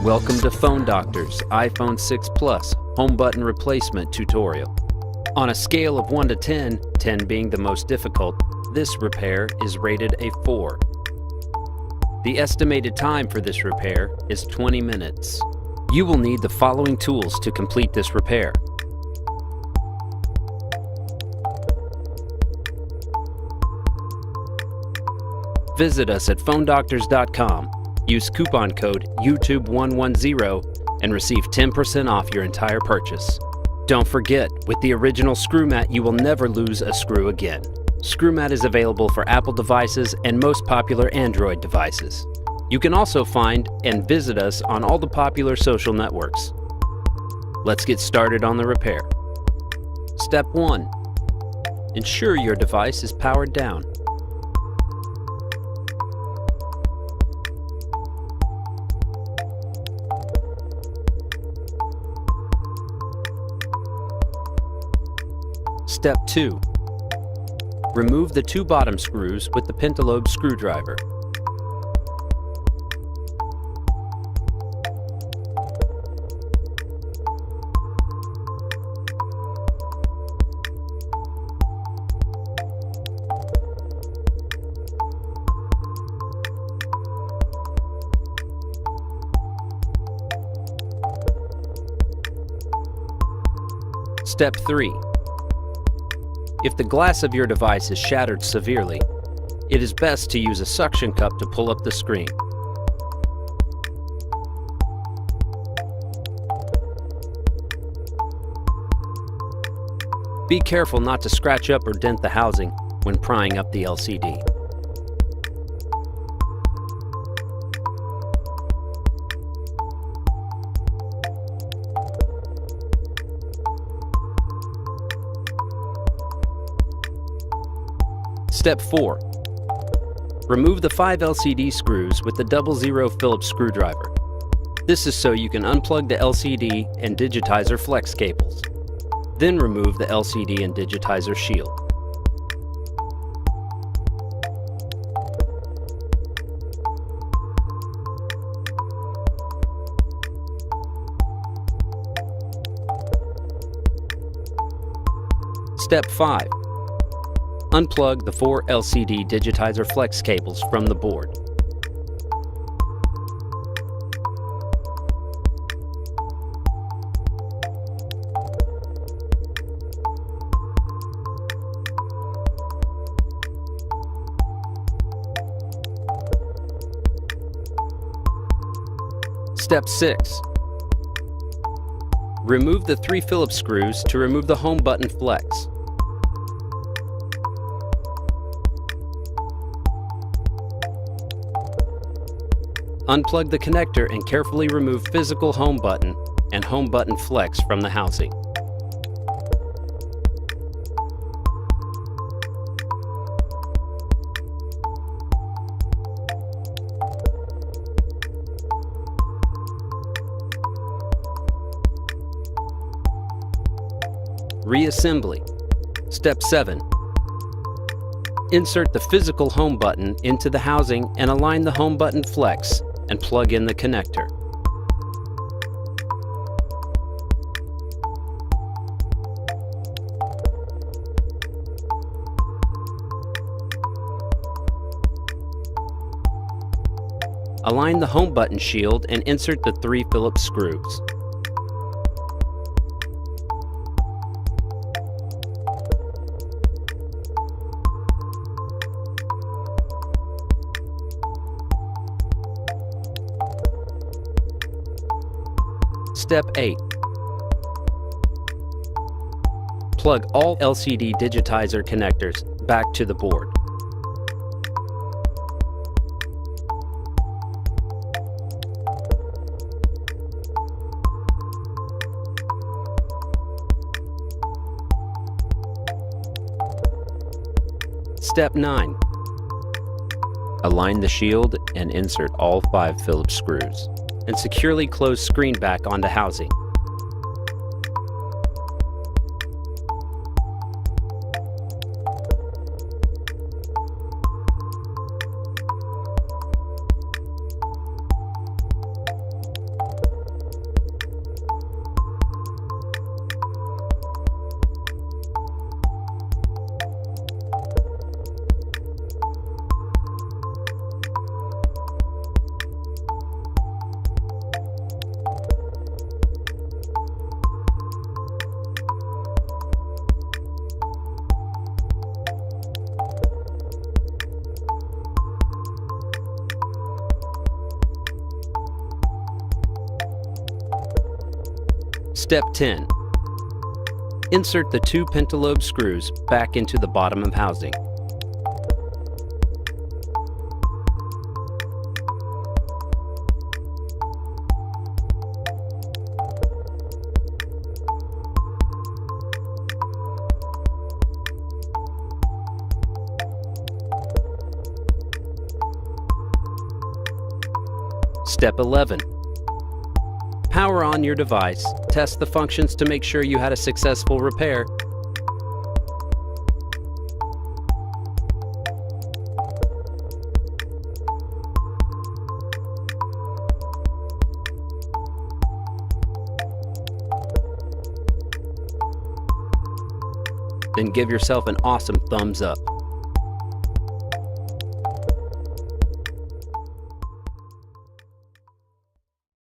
Welcome to Phone Doctor's iPhone 6 Plus home button replacement tutorial. On a scale of 1 to 10, 10 being the most difficult, this repair is rated a 4. The estimated time for this repair is 20 minutes. You will need the following tools to complete this repair. Visit us at phonedoctors.com. Use coupon code YouTube110 and receive 10% off your entire purchase. Don't forget, with the original screw mat, you will never lose a screw again. Screw mat is available for Apple devices and most popular Android devices. You can also find and visit us on all the popular social networks. Let's get started on the repair. Step 1. Ensure your device is powered down. Step 2. Remove the 2 bottom screws with the pentalobe screwdriver. Step 3. If the glass of your device is shattered severely, it is best to use a suction cup to pull up the screen. Be careful not to scratch up or dent the housing when prying up the LCD. Step 4. Remove the 5 LCD screws with the 00 Phillips screwdriver. This is so you can unplug the LCD and digitizer flex cables. Then remove the LCD and digitizer shield. Step 5. Unplug the 4 LCD digitizer flex cables from the board. Step 6. Remove the 3 Phillips screws to remove the home button flex. Unplug the connector and carefully remove physical home button and home button flex from the housing. Reassembly. Step 7. Insert the physical home button into the housing and align the home button flex and plug in the connector. Align the home button shield and insert the 3 Phillips screws. Step 8. Plug all LCD digitizer connectors back to the board. Step 9. Align the shield and insert all 5 Phillips screws, and securely close screen back onto housing. Step 10. Insert the 2 pentalobe screws back into the bottom of housing. Step 11. Power on your device, test the functions to make sure you had a successful repair. Then give yourself an awesome thumbs up.